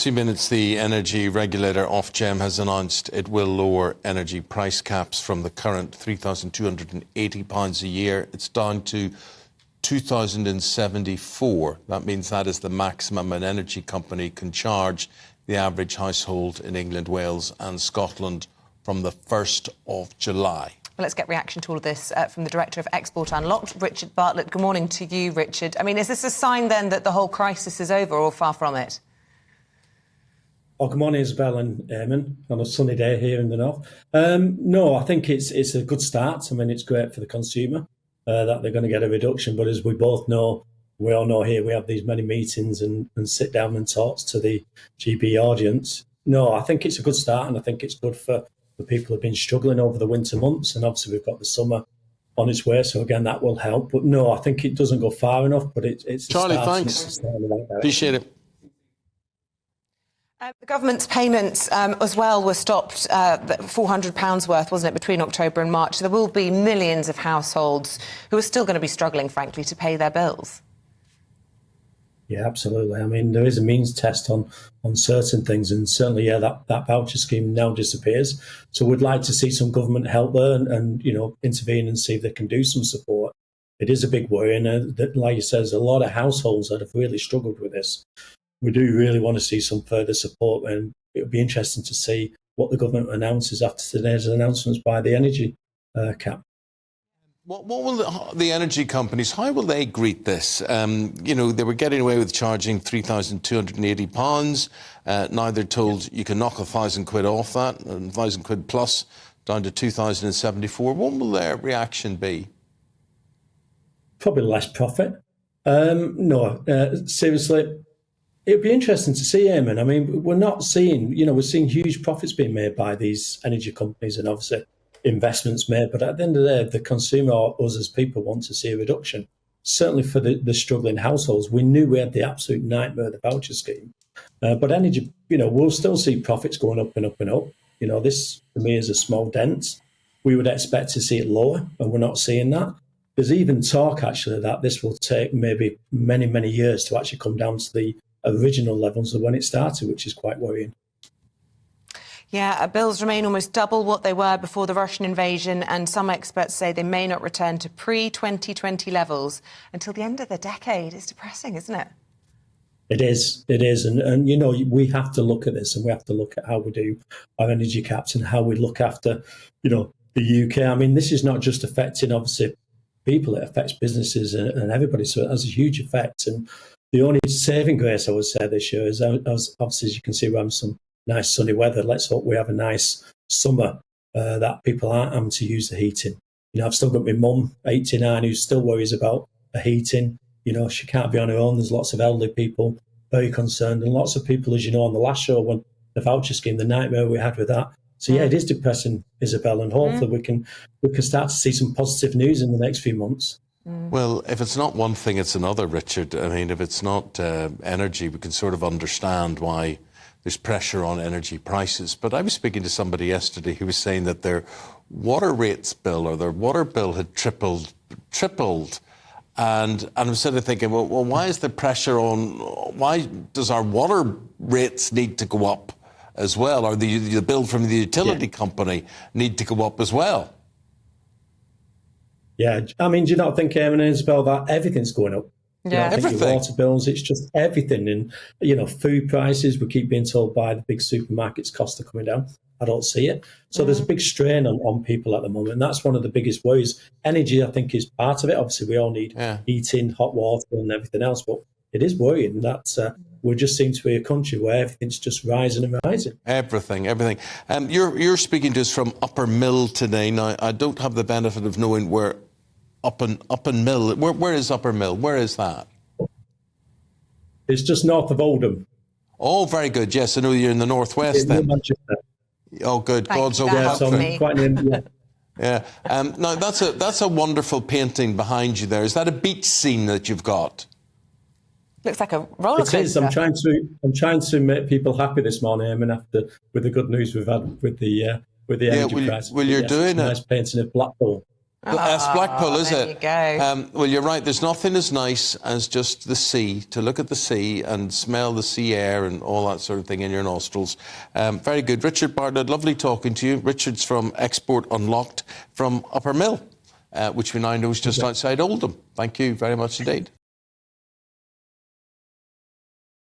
last few minutes, the energy regulator OFGEM has announced it will lower energy price caps from the current £3,280 a year. It's down to £2,074. That means that is the maximum an energy company can charge the average household in England, Wales and Scotland from the 1st of July. Well, let's get reaction to all of this from the Director of Export Unlocked, Richard Bartlett. Good morning to you, Richard. I mean, is this a sign then that the whole crisis is over or far from it? Oh, good morning, Isabel and Eamon, on a sunny day here in the north. No, I think it's a good start. I mean, it's great for the consumer that they're going to get a reduction. But as we both know, we all know here, we have these many meetings and sit down and talks to the GB audience. No, I think it's a good start, and I think it's good for the people who have been struggling over the winter months. And obviously we've got the summer on its way, so again, that will help. But no, I think it doesn't go far enough, but it's Charlie, thanks. Appreciate it. The government's payments as well were stopped, £400 worth, wasn't it, between October and March. There will be millions of households who are still going to be struggling, frankly, to pay their bills. Yeah, absolutely. I mean, there is a means test on certain things, and certainly, yeah, that voucher scheme now disappears. So we'd like to see some government help there and intervene and see if they can do some support. It is a big worry, and like you said, there's a lot of households that have really struggled with this. We do really want to see some further support, and it'll be interesting to see what the government announces after today's announcements by the energy cap. What will the energy companies, how will they greet this? They were getting away with charging £3,280. Now they're told you can knock £1,000 off that, £1,000 plus, down to £2,074. What will their reaction be? Probably less profit. Seriously. It'd be interesting to see, Eamon. I mean, we're not seeing, we're seeing huge profits being made by these energy companies and obviously investments made. But at the end of the day, the consumer or us as people want to see a reduction. Certainly for the struggling households, we knew we had the absolute nightmare of the voucher scheme. But energy, we'll still see profits going up and up and up. This for me is a small dent. We would expect to see it lower, and we're not seeing that. There's even talk, actually, that this will take maybe many, many years to actually come down to the original levels of when it started, which is quite worrying. Yeah, bills remain almost double what they were before the Russian invasion, and some experts say they may not return to pre-2020 levels until the end of the decade. It's depressing, isn't it? It is. And we have to look at this, and we have to look at how we do our energy caps and how we look after, the UK. I mean, this is not just affecting, obviously, people. It affects businesses and everybody. So it has a huge effect. And the only saving grace, I would say, this year is, obviously, as you can see, we're having some nice sunny weather. Let's hope we have a nice summer that people aren't having to use the heating. I've still got my mum, 89, who still worries about the heating. She can't be on her own. There's lots of elderly people very concerned, and lots of people, as you know, on the last show, when the voucher scheme, the nightmare we had with that. So yeah, it is depressing, Isabel, and hopefully we can start to see some positive news in the next few months. Well, if it's not one thing, it's another, Richard. I mean, if it's not energy, we can sort of understand why there's pressure on energy prices. But I was speaking to somebody yesterday who was saying that their water rates bill or their water bill had tripled. And I'm sort of thinking, well, why is the pressure on, why does our water rates need to go up as well? Or the bill from the utility company need to go up as well? Yeah, I mean, do you not think, Eamon and Isabel, that everything's going up? Yeah, everything. Your water bills, it's just everything. And, food prices, we keep being told by the big supermarkets costs are coming down. I don't see it. So there's a big strain on people at the moment. And that's one of the biggest worries. Energy, I think, is part of it. Obviously, we all need heating, hot water and everything else. But it is worrying that we just seem to be a country where everything's just rising and rising. Everything. You're speaking to us from Upper Mill today. Now, I don't have the benefit of knowing where Up and Mill. Where is Upper Mill? Where is that? It's just north of Oldham. Oh, very good. Yes, I know you're in the northwest then. Manchester. Oh, good. God's over country. Quite near, yeah. Now that's a wonderful painting behind you there. Is that a beach scene that you've got? Looks like a roller coaster. It is. I'm trying to make people happy this morning, and with the good news we've had with the energy price. Well, you're doing a nice painting of Blackpool. Blackpool, is there it? you go. Well, you're right. There's nothing as nice as just the sea, to look at the sea and smell the sea air and all that sort of thing in your nostrils. Very good. Richard Bartlett, lovely talking to you. Richard's from Export Unlocked from Upper Mill, which we now know is just outside Oldham. Thank you very much indeed.